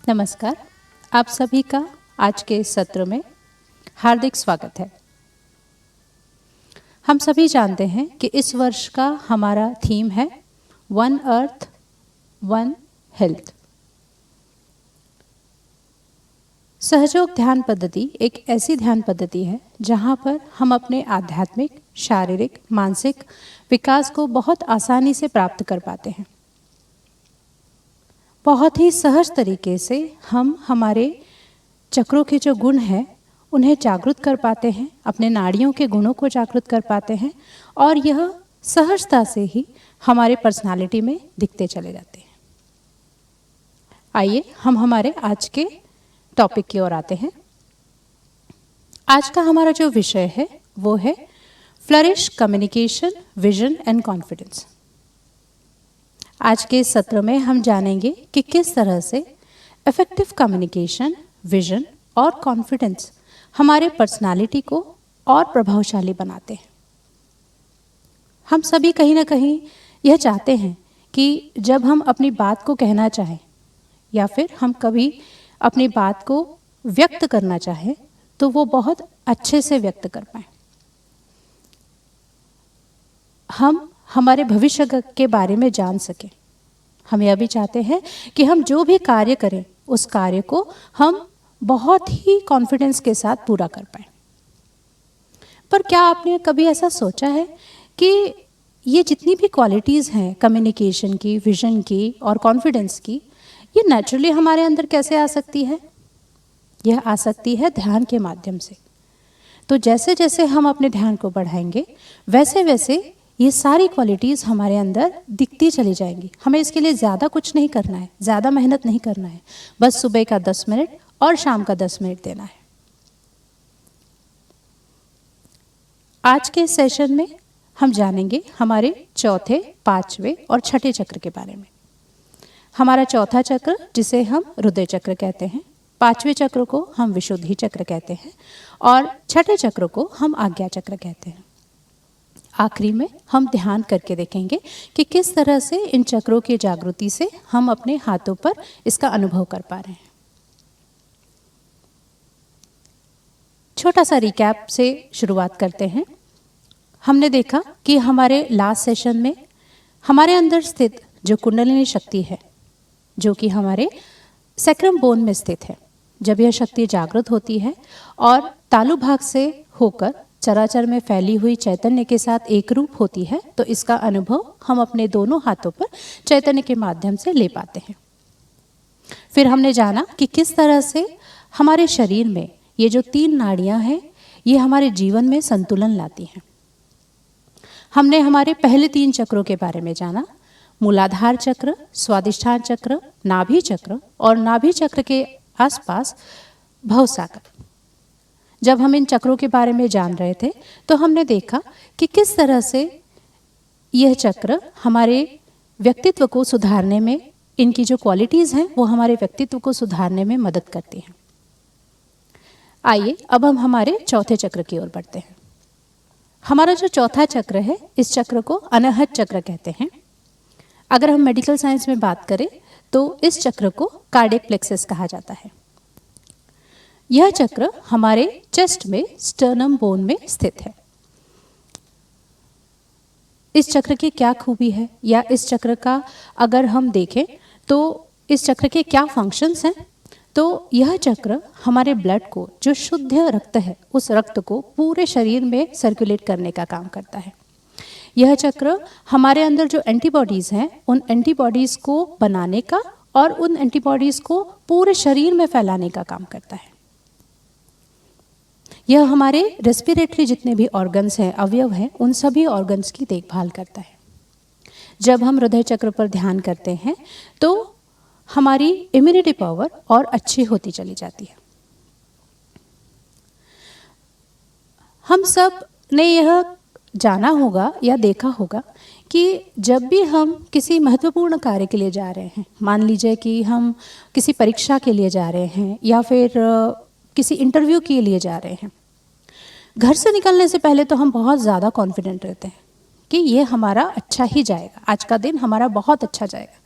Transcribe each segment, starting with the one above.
नमस्कार। आप सभी का आज के सत्र में हार्दिक स्वागत है। हम सभी जानते हैं कि इस वर्ष का हमारा थीम है वन अर्थ वन हेल्थ। सहयोग ध्यान पद्धति एक ऐसी ध्यान पद्धति है जहां पर हम अपने आध्यात्मिक, शारीरिक, मानसिक विकास को बहुत आसानी से प्राप्त कर पाते हैं। बहुत ही सहज तरीके से हम हमारे चक्रों के जो गुण हैं उन्हें जागृत कर पाते हैं, अपने नाड़ियों के गुणों को जागृत कर पाते हैं और यह सहजता से ही हमारे पर्सनालिटी में दिखते चले जाते हैं। आइए हम हमारे आज के टॉपिक की ओर आते हैं। आज का हमारा जो विषय है वो है flourish communication, vision and confidence. आज के सत्र में हम जानेंगे कि किस तरह से इफेक्टिव कम्युनिकेशन, विजन और कॉन्फिडेंस हमारे पर्सनालिटी को और प्रभावशाली बनाते हैं। हम सभी कहीं ना कहीं यह चाहते हैं कि जब हम अपनी बात को कहना चाहें या फिर हम कभी अपनी बात को व्यक्त करना चाहें तो वो बहुत अच्छे से व्यक्त कर पाएं। हम हमारे भविष्य के बारे में जान सकें। हम यह भी चाहते हैं कि हम जो भी कार्य करें उस कार्य को हम बहुत ही कॉन्फिडेंस के साथ पूरा कर पाएं। पर क्या आपने कभी ऐसा सोचा है कि ये जितनी भी क्वालिटीज़ हैं कम्युनिकेशन की, विजन की और कॉन्फिडेंस की, ये नेचुरली हमारे अंदर कैसे आ सकती है? यह आ सकती है ध्यान के माध्यम से। तो जैसे जैसे हम अपने ध्यान को बढ़ाएंगे वैसे वैसे ये सारी क्वालिटीज़ हमारे अंदर दिखती चली जाएंगी। हमें इसके लिए ज़्यादा कुछ नहीं करना है, ज़्यादा मेहनत नहीं करना है, बस सुबह का 10 मिनट और शाम का 10 मिनट देना है। आज के सेशन में हम जानेंगे हमारे चौथे, पांचवें और छठे चक्र के बारे में। हमारा चौथा चक्र जिसे हम हृदय चक्र कहते हैं, पांचवें चक्र को हम विशुद्धि चक्र कहते हैं और छठे चक्र को हम आज्ञा चक्र कहते हैं। आखिरी में हम ध्यान करके देखेंगे कि किस तरह से इन चक्रों की जागृति से हम अपने हाथों पर इसका अनुभव कर पा रहे हैं। छोटा सा रिकैप से शुरुआत करते हैं। हमने देखा कि हमारे लास्ट सेशन में हमारे अंदर स्थित जो कुंडलिनी शक्ति है, जो कि हमारे सैक्रम बोन में स्थित है, जब यह शक्ति जागृत होती है और तालु भाग से होकर चराचर में फैली हुई चैतन्य के साथ एक रूप होती है, तो इसका अनुभव हम अपने दोनों हाथों पर चैतन्य के माध्यम से ले पाते हैं। फिर हमने जाना कि किस तरह से हमारे शरीर में ये जो 3 नाड़ियां हैं ये हमारे जीवन में संतुलन लाती हैं। हमने हमारे पहले 3 चक्रों के बारे में जाना, मूलाधार चक्र, स्वादिष्ठान चक्र, नाभि चक्र और नाभि चक्र के आसपास भवसागर। जब हम इन चक्रों के बारे में जान रहे थे तो हमने देखा कि किस तरह से यह चक्र हमारे व्यक्तित्व को सुधारने में, इनकी जो क्वालिटीज़ हैं वो हमारे व्यक्तित्व को सुधारने में मदद करती हैं। आइए अब हम हमारे चौथे चक्र की ओर बढ़ते हैं। हमारा जो चौथा चक्र है इस चक्र को अनाहत चक्र कहते हैं। अगर हम मेडिकल साइंस में बात करें तो इस चक्र को कार्डियक प्लेक्सस कहा जाता है। यह चक्र हमारे चेस्ट में स्टर्नम बोन में स्थित है। इस चक्र की क्या खूबी है या इस चक्र का अगर हम देखें तो इस चक्र के क्या फंक्शंस हैं, तो यह चक्र हमारे ब्लड को, जो शुद्ध रक्त है, उस रक्त को पूरे शरीर में सर्कुलेट करने का काम करता है। यह चक्र हमारे अंदर जो एंटीबॉडीज़ हैं उन एंटीबॉडीज़ को बनाने का और उन एंटीबॉडीज़ को पूरे शरीर में फैलाने का काम करता है। यह हमारे रेस्पिरेटरी जितने भी ऑर्गन्स हैं, अवयव हैं, उन सभी ऑर्गन्स की देखभाल करता है। जब हम हृदय चक्र पर ध्यान करते हैं तो हमारी इम्यूनिटी पावर और अच्छी होती चली जाती है। हम सब ने यह जाना होगा या देखा होगा कि जब भी हम किसी महत्वपूर्ण कार्य के लिए जा रहे हैं, मान लीजिए कि हम किसी परीक्षा के लिए जा रहे हैं या फिर किसी इंटरव्यू के लिए जा रहे हैं, घर से निकलने से पहले तो हम बहुत ज़्यादा कॉन्फिडेंट रहते हैं कि ये हमारा अच्छा ही जाएगा, आज का दिन हमारा बहुत अच्छा जाएगा।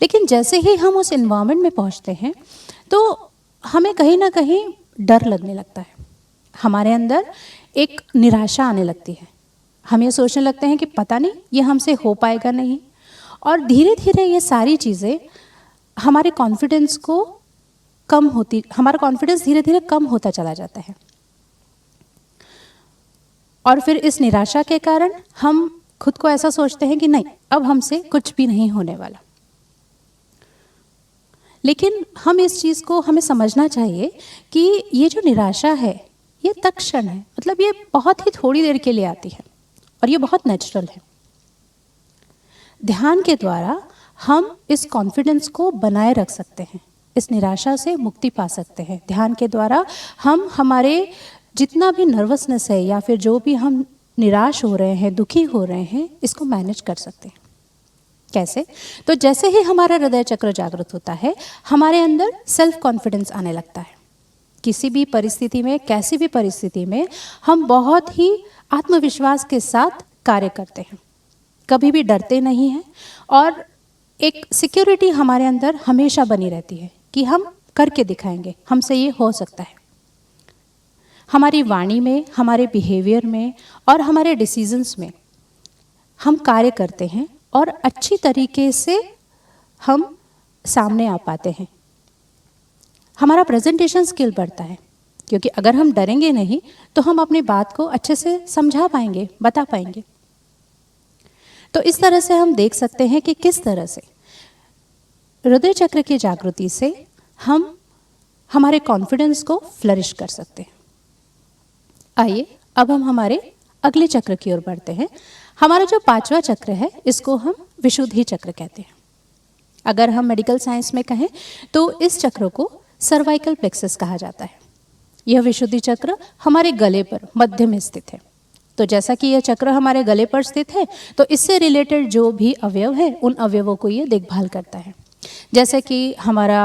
लेकिन जैसे ही हम उस एनवायरनमेंट में पहुंचते हैं तो हमें कहीं ना कहीं डर लगने लगता है, हमारे अंदर एक निराशा आने लगती है। हम ये सोचने लगते हैं कि पता नहीं ये हमसे हो पाएगा नहीं, और धीरे धीरे ये सारी चीज़ें हमारे कॉन्फिडेंस को हमारा कॉन्फिडेंस धीरे धीरे कम होता चला जाता है। और फिर इस निराशा के कारण हम खुद को ऐसा सोचते हैं कि नहीं, अब हमसे कुछ भी नहीं होने वाला। लेकिन हम इस चीज़ को हमें समझना चाहिए कि ये जो निराशा है ये तत्क्षण है, मतलब ये बहुत ही थोड़ी देर के लिए आती है और ये बहुत नेचुरल है। ध्यान के द्वारा हम इस कॉन्फिडेंस को बनाए रख सकते हैं, इस निराशा से मुक्ति पा सकते हैं। ध्यान के द्वारा हम हमारे जितना भी नर्वसनेस है या फिर जो भी हम निराश हो रहे हैं, दुखी हो रहे हैं, इसको मैनेज कर सकते हैं। कैसे? तो जैसे ही हमारा हृदय चक्र जागृत होता है, हमारे अंदर सेल्फ कॉन्फिडेंस आने लगता है। किसी भी परिस्थिति में, कैसी भी परिस्थिति में हम बहुत ही आत्मविश्वास के साथ कार्य करते हैं, कभी भी डरते नहीं हैं, और एक सिक्योरिटी हमारे अंदर हमेशा बनी रहती है कि हम करके दिखाएंगे, हमसे ये हो सकता है। हमारी वाणी में, हमारे बिहेवियर में और हमारे डिसीजंस में हम कार्य करते हैं और अच्छी तरीके से हम सामने आ पाते हैं। हमारा प्रेजेंटेशन स्किल बढ़ता है, क्योंकि अगर हम डरेंगे नहीं तो हम अपनी बात को अच्छे से समझा पाएंगे, बता पाएंगे। तो इस तरह से हम देख सकते हैं कि किस तरह से हृदय चक्र की जागृति से हम हमारे कॉन्फिडेंस को फ्लरिश कर सकते हैं। आइए अब हम हमारे अगले चक्र की ओर बढ़ते हैं। हमारा जो 5वां चक्र है, इसको हम विशुद्धि चक्र कहते हैं। अगर हम मेडिकल साइंस में कहें तो इस चक्र को सर्वाइकल प्लेक्सस कहा जाता है। यह विशुद्धि चक्र हमारे गले पर मध्य में स्थित है। तो जैसा कि यह चक्र हमारे गले पर स्थित है, तो इससे रिलेटेड जो भी अवयव है, उन अवयवों को ये देखभाल करता है। जैसे कि हमारे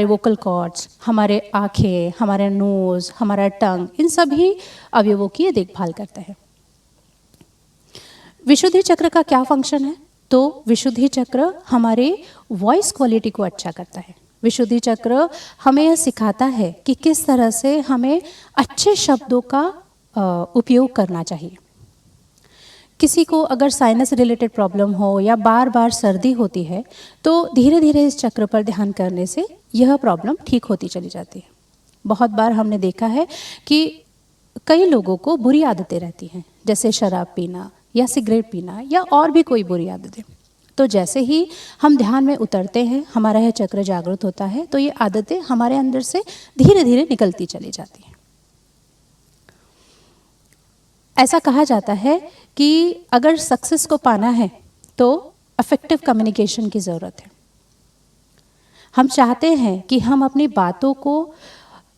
वोकल कॉर्ड्स, हमारे आँखें, हमारे नोज़, हमारा टंग, इन सभी अवयवों की ये देखभाल करता है। विशुद्धि चक्र का क्या फंक्शन है? तो विशुद्धि चक्र हमारे वॉइस क्वालिटी को अच्छा करता है। विशुद्धि चक्र हमें यह सिखाता है कि किस तरह से हमें अच्छे शब्दों का उपयोग करना चाहिए। किसी को अगर साइनस रिलेटेड प्रॉब्लम हो या बार बार सर्दी होती है, तो धीरे धीरे इस चक्र पर ध्यान करने से यह प्रॉब्लम ठीक होती चली जाती है। बहुत बार हमने देखा है कि कई लोगों को बुरी आदतें रहती हैं, जैसे शराब पीना या सिगरेट पीना या और भी कोई बुरी आदतें। तो जैसे ही हम ध्यान में उतरते हैं, हमारा यह चक्र जागृत होता है, तो ये आदतें हमारे अंदर से धीरे धीरे निकलती चली जाती हैं। ऐसा कहा जाता है कि अगर सक्सेस को पाना है तो इफेक्टिव कम्युनिकेशन की ज़रूरत है। हम चाहते हैं कि हम अपनी बातों को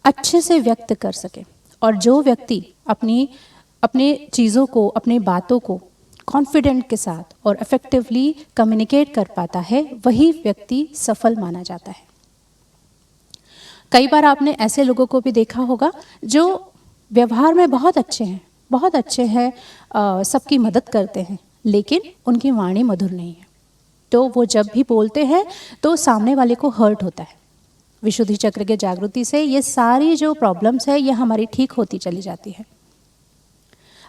अच्छे से व्यक्त कर सकें, और जो व्यक्ति अपनी चीज़ों को, अपनी बातों को कॉन्फिडेंट के साथ और इफेक्टिवली कम्युनिकेट कर पाता है, वही व्यक्ति सफल माना जाता है। कई बार आपने ऐसे लोगों को भी देखा होगा जो व्यवहार में बहुत अच्छे हैं, सबकी मदद करते हैं, लेकिन उनकी वाणी मधुर नहीं है। तो वो जब भी बोलते हैं तो सामने वाले को हर्ट होता है। विशुद्धि चक्र के जागृति से ये सारी जो प्रॉब्लम्स है, ये हमारी ठीक होती चली जाती है।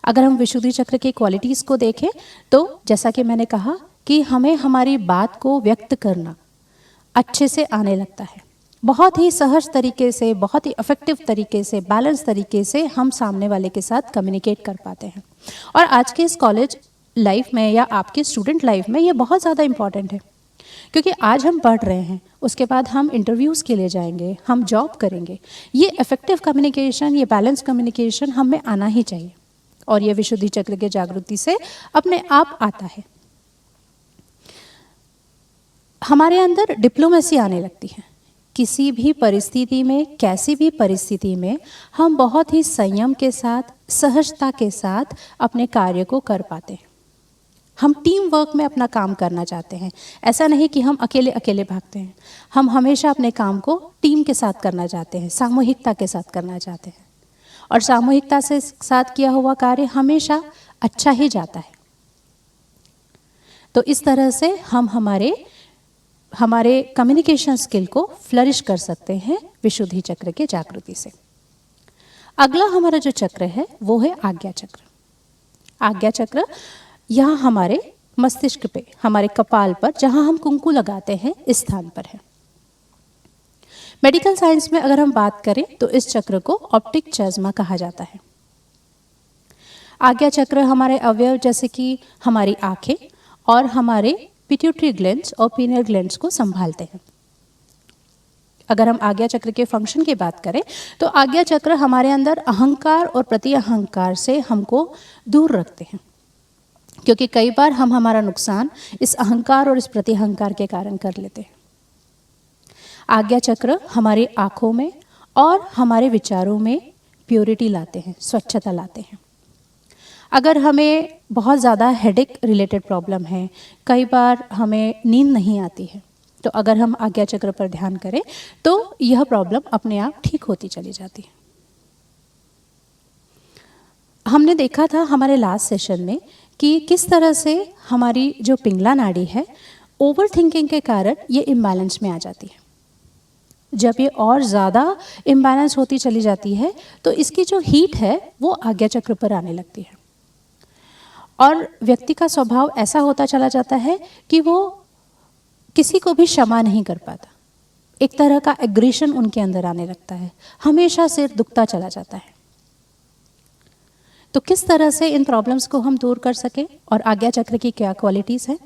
अगर हम विशुद्धि चक्र की क्वालिटीज़ को देखें, तो जैसा कि मैंने कहा कि हमें हमारी बात को व्यक्त करना अच्छे से आने लगता है। बहुत ही सहज तरीके से, बहुत ही इफेक्टिव तरीके से, बैलेंस तरीके से हम सामने वाले के साथ कम्युनिकेट कर पाते हैं। और आज के इस कॉलेज लाइफ में या आपके स्टूडेंट लाइफ में ये बहुत ज़्यादा इम्पॉर्टेंट है, क्योंकि आज हम पढ़ रहे हैं, उसके बाद हम इंटरव्यूज़ के लिए जाएंगे, हम जॉब करेंगे। ये इफेक्टिव कम्युनिकेशन, ये बैलेंस कम्युनिकेशन हम में आना ही चाहिए, और ये विशुद्धि चक्र के जागृति से अपने आप आता है। हमारे अंदर डिप्लोमेसी आने लगती है। किसी भी परिस्थिति में, कैसी भी परिस्थिति में हम बहुत ही संयम के साथ, सहजता के साथ अपने कार्य को कर पाते हैं। हम टीम वर्क में अपना काम करना चाहते हैं। ऐसा नहीं कि हम अकेले अकेले भागते हैं। हम हमेशा अपने काम को टीम के साथ करना चाहते हैं, सामूहिकता के साथ करना चाहते हैं, और सामूहिकता से साथ किया हुआ कार्य हमेशा अच्छा ही जाता है। तो इस तरह से हम हमारे हमारे कम्युनिकेशन स्किल को फ्लरिश कर सकते हैं विशुद्धि चक्र के जागृति से। अगला हमारा जो चक्र है वो है आज्ञा चक्र। आज्ञा चक्र यहाँ हमारे मस्तिष्क पे, हमारे कपाल पर, जहाँ हम कुंकू लगाते हैं, इस स्थान पर है। मेडिकल साइंस में अगर हम बात करें तो इस चक्र को ऑप्टिक चश्मा कहा जाता है। आज्ञा चक्र हमारे अवयव जैसे कि हमारी आंखें और हमारे पिट्यूटरी ग्लैंड्स और पीनियल ग्लैंड्स को संभालते हैं। अगर हम आज्ञा चक्र के फंक्शन की बात करें तो आज्ञा चक्र हमारे अंदर अहंकार और प्रति अहंकार से हमको दूर रखते हैं, क्योंकि कई बार हम हमारा नुकसान इस अहंकार और इस प्रति अहंकार के कारण कर लेते हैं। आज्ञा चक्र हमारी आंखों में और हमारे विचारों में प्योरिटी लाते हैं, स्वच्छता लाते हैं। अगर हमें बहुत ज़्यादा हेडेक रिलेटेड प्रॉब्लम है, कई बार हमें नींद नहीं आती है, तो अगर हम आज्ञा चक्र पर ध्यान करें तो यह प्रॉब्लम अपने आप ठीक होती चली जाती है। हमने देखा था हमारे लास्ट सेशन में कि किस तरह से हमारी जो पिंगला नाड़ी है ओवर थिंकिंग के कारण ये इम्बैलेंस में आ जाती है। जब ये और ज़्यादा इम्बैलेंस होती चली जाती है तो इसकी जो हीट है वो आज्ञा चक्र पर आने लगती है और व्यक्ति का स्वभाव ऐसा होता चला जाता है कि वो किसी को भी क्षमा नहीं कर पाता। एक तरह का एग्रेशन उनके अंदर आने लगता है, हमेशा सिर दुखता चला जाता है। तो किस तरह से इन प्रॉब्लम्स को हम दूर कर सकें और आज्ञा चक्र की क्या क्वालिटीज़ हैं?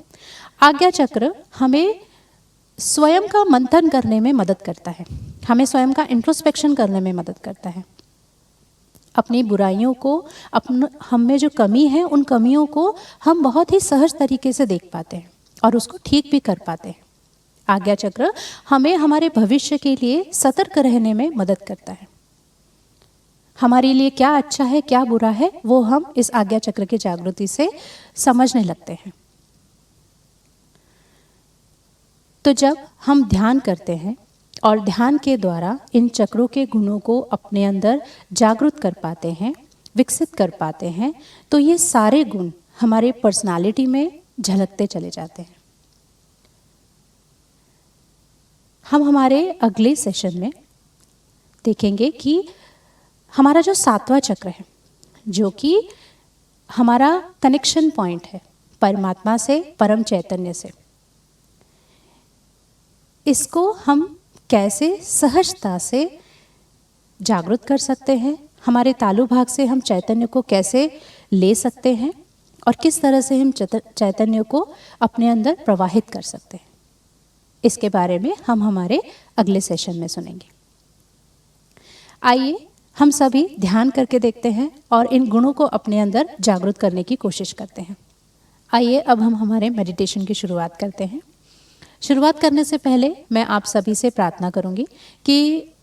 आज्ञा चक्र हमें स्वयं का मंथन करने में मदद करता है, हमें स्वयं का इंट्रोस्पेक्शन करने में मदद करता है। अपनी बुराइयों को, हम में जो कमी है, उन कमियों को हम बहुत ही सहज तरीके से देख पाते हैं और उसको ठीक भी कर पाते हैं। आज्ञा चक्र हमें हमारे भविष्य के लिए सतर्क रहने में मदद करता है। हमारे लिए क्या अच्छा है, क्या बुरा है, वो हम इस आज्ञा चक्र की जागृति से समझने लगते हैं। तो जब हम ध्यान करते हैं और ध्यान के द्वारा इन चक्रों के गुणों को अपने अंदर जागृत कर पाते हैं, विकसित कर पाते हैं, तो ये सारे गुण हमारे पर्सनालिटी में झलकते चले जाते हैं। हम हमारे अगले सेशन में देखेंगे कि हमारा जो 7वां चक्र है, जो कि हमारा कनेक्शन पॉइंट है परमात्मा से, परम चैतन्य से, इसको हम कैसे सहजता से जागृत कर सकते हैं, हमारे तालु भाग से हम चैतन्य को कैसे ले सकते हैं और किस तरह से हम चैतन्य को अपने अंदर प्रवाहित कर सकते हैं, इसके बारे में हम हमारे अगले सेशन में सुनेंगे। आइए हम सभी ध्यान करके देखते हैं और इन गुणों को अपने अंदर जागृत करने की कोशिश करते हैं। आइए अब हम हमारे मेडिटेशन की शुरुआत करते हैं। शुरुआत करने से पहले मैं आप सभी से प्रार्थना करूंगी कि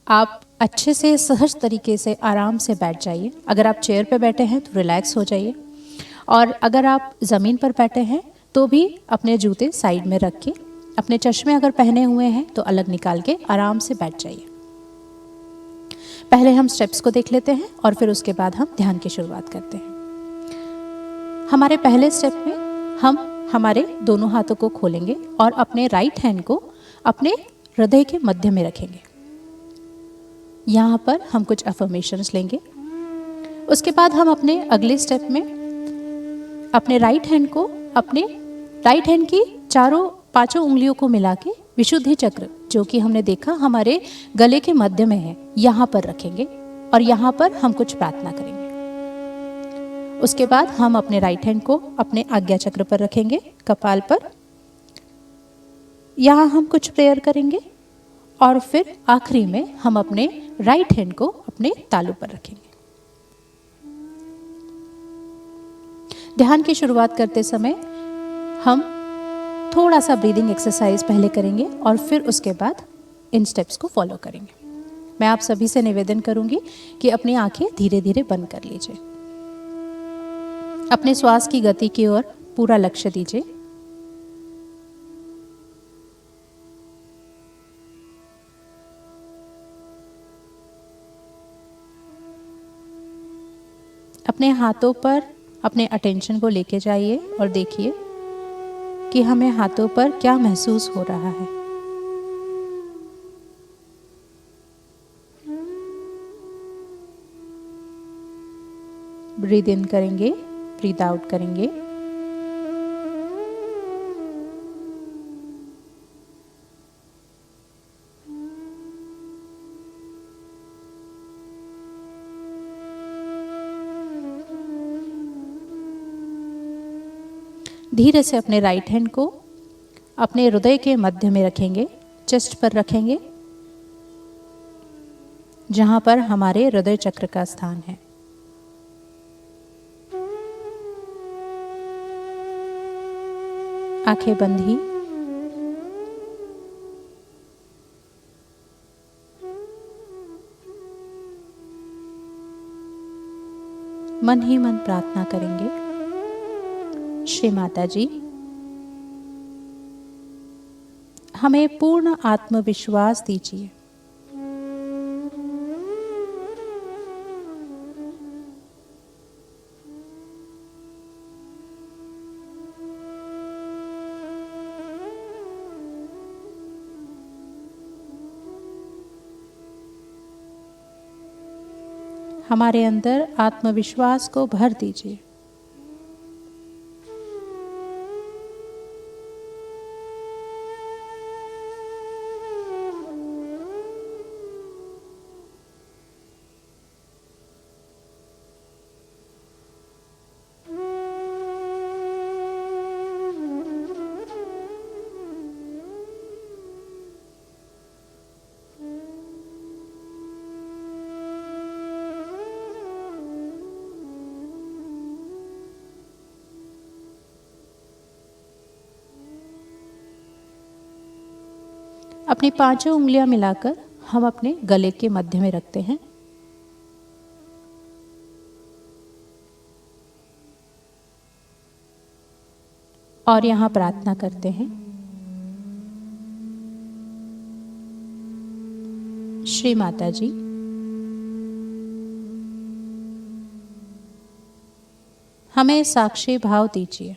आप अच्छे से सहज तरीके से आराम से बैठ जाइए। अगर आप चेयर पर बैठे हैं तो रिलैक्स हो जाइए, और अगर आप ज़मीन पर बैठे हैं तो भी अपने जूते साइड में रख के, अपने चश्मे अगर पहने हुए हैं तो अलग निकाल के आराम से बैठ जाइए। पहले हम स्टेप्स को देख लेते हैं और फिर उसके बाद हम ध्यान की शुरुआत करते हैं। हमारे पहले स्टेप में हम हमारे दोनों हाथों को खोलेंगे और अपने राइट हैंड को अपने हृदय के मध्य में रखेंगे। यहाँ पर हम कुछ अफर्मेशंस लेंगे। उसके बाद हम अपने अगले स्टेप में अपने राइट हैंड को, अपने राइट हैंड की पांचों उंगलियों को मिला के विशुद्धि चक्र, जो कि हमने देखा हमारे गले के मध्य में है, यहाँ पर रखेंगे और यहाँ पर हम कुछ प्रार्थना करेंगे। उसके बाद हम अपने राइट हैंड को अपने आज्ञा चक्र पर रखेंगे, कपाल पर। यहाँ हम कुछ प्रेयर करेंगे और फिर आखिरी में हम अपने राइट हैंड को अपने तालू पर रखेंगे। ध्यान की शुरुआत करते समय हम थोड़ा सा ब्रीदिंग एक्सरसाइज पहले करेंगे और फिर उसके बाद इन स्टेप्स को फॉलो करेंगे। मैं आप सभी से निवेदन करूंगी कि अपनी आंखें धीरे धीरे बंद कर लीजिए। अपने श्वास की गति की ओर पूरा लक्ष्य दीजिए। अपने हाथों पर अपने अटेंशन को लेके जाइए और देखिए कि हमें हाथों पर क्या महसूस हो रहा है। ब्रीद इन करेंगे, ब्रीद आउट करेंगे। धीरे से अपने राइट हैंड को अपने हृदय के मध्य में रखेंगे, चेस्ट पर रखेंगे, जहां पर हमारे हृदय चक्र का स्थान है। आंखें बंद ही। मन ही मन प्रार्थना करेंगे, श्री माता जी हमें पूर्ण आत्मविश्वास दीजिए। हमारे अंदर आत्मविश्वास को भर दीजिए। अपनी पांचों उंगलियां मिलाकर हम अपने गले के मध्य में रखते हैं। और यहां प्रार्थना करते हैं, श्री माता जी हमें साक्षी भाव दीजिए।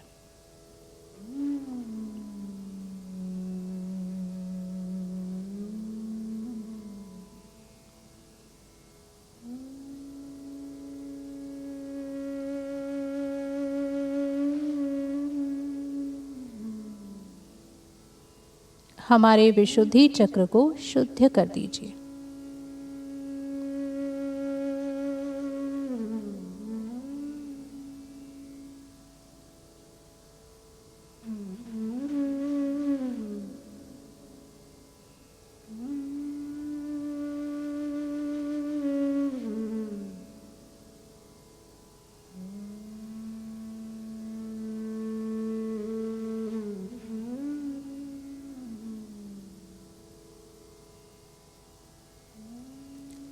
हमारे विशुद्धि चक्र को शुद्ध कर दीजिए।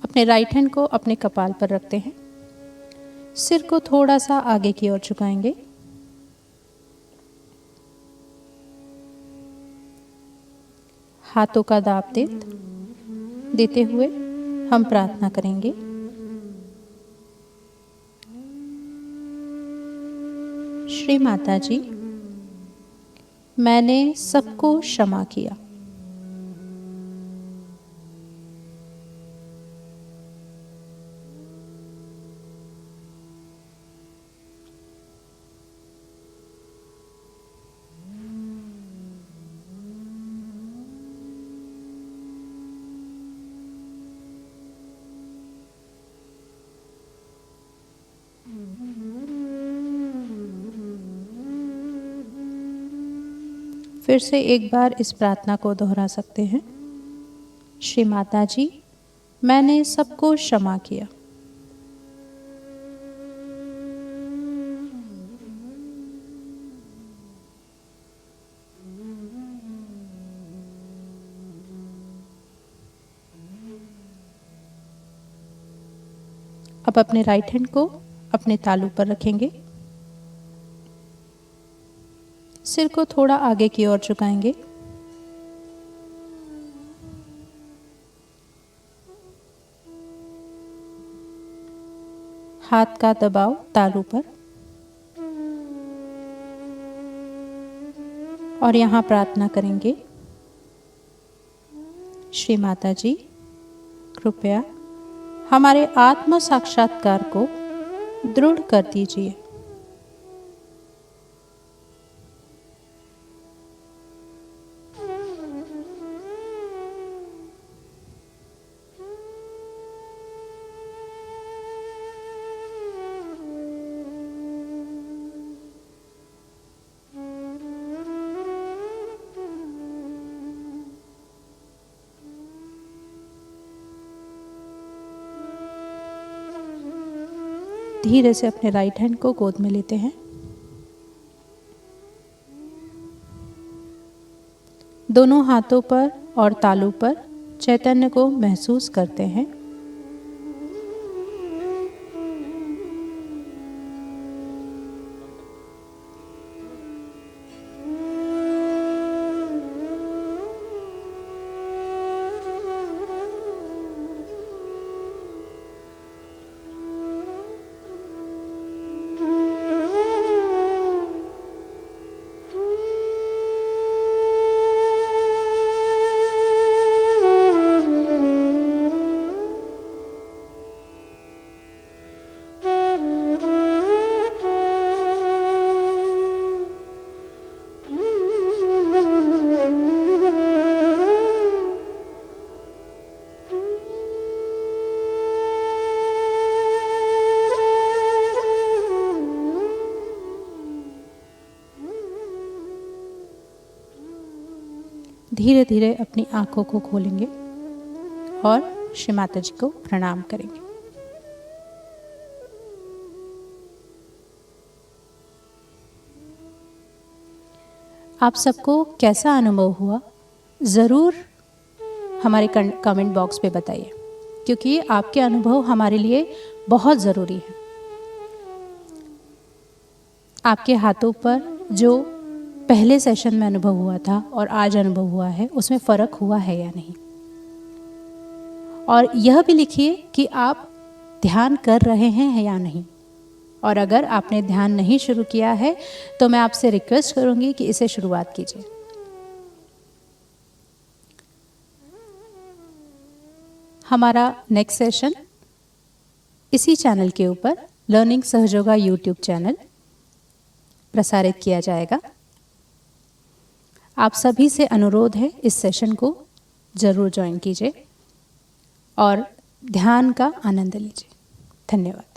अपने राइट हैंड को अपने कपाल पर रखते हैं, सिर को थोड़ा सा आगे की ओर झुकाएंगे। हाथों का दाब देते हुए हम प्रार्थना करेंगे, श्री माता जी मैंने सबको क्षमा किया। फिर से एक बार इस प्रार्थना को दोहरा सकते हैं, श्री माता जी मैंने सबको क्षमा किया। अब अपने राइट हैंड को अपने तालू पर रखेंगे, सिर को थोड़ा आगे की ओर झुकाएंगे। हाथ का दबाव तालू पर और यहाँ प्रार्थना करेंगे, श्री माता जी कृपया हमारे आत्म साक्षात्कार को दृढ़ कर दीजिए। धीरे से अपने राइट हैंड को गोद में लेते हैं। दोनों हाथों पर और तालू पर चैतन्य को महसूस करते हैं। धीरे धीरे अपनी आंखों को खोलेंगे और श्री माता जी को प्रणाम करेंगे। आप सबको कैसा अनुभव हुआ ज़रूर हमारे कमेंट बॉक्स पे बताइए, क्योंकि आपके अनुभव हमारे लिए बहुत ज़रूरी है। आपके हाथों पर जो पहले सेशन में अनुभव हुआ था और आज अनुभव हुआ है, उसमें फ़र्क हुआ है या नहीं। और यह भी लिखिए कि आप ध्यान कर रहे हैं या नहीं। और अगर आपने ध्यान नहीं शुरू किया है तो मैं आपसे रिक्वेस्ट करूंगी कि इसे शुरुआत कीजिए। हमारा नेक्स्ट सेशन इसी चैनल के ऊपर लर्निंग सहयोगा यूट्यूब चैनल प्रसारित किया जाएगा। आप सभी से अनुरोध है, इस सेशन को ज़रूर ज्वाइन कीजिए और ध्यान का आनंद लीजिए। धन्यवाद।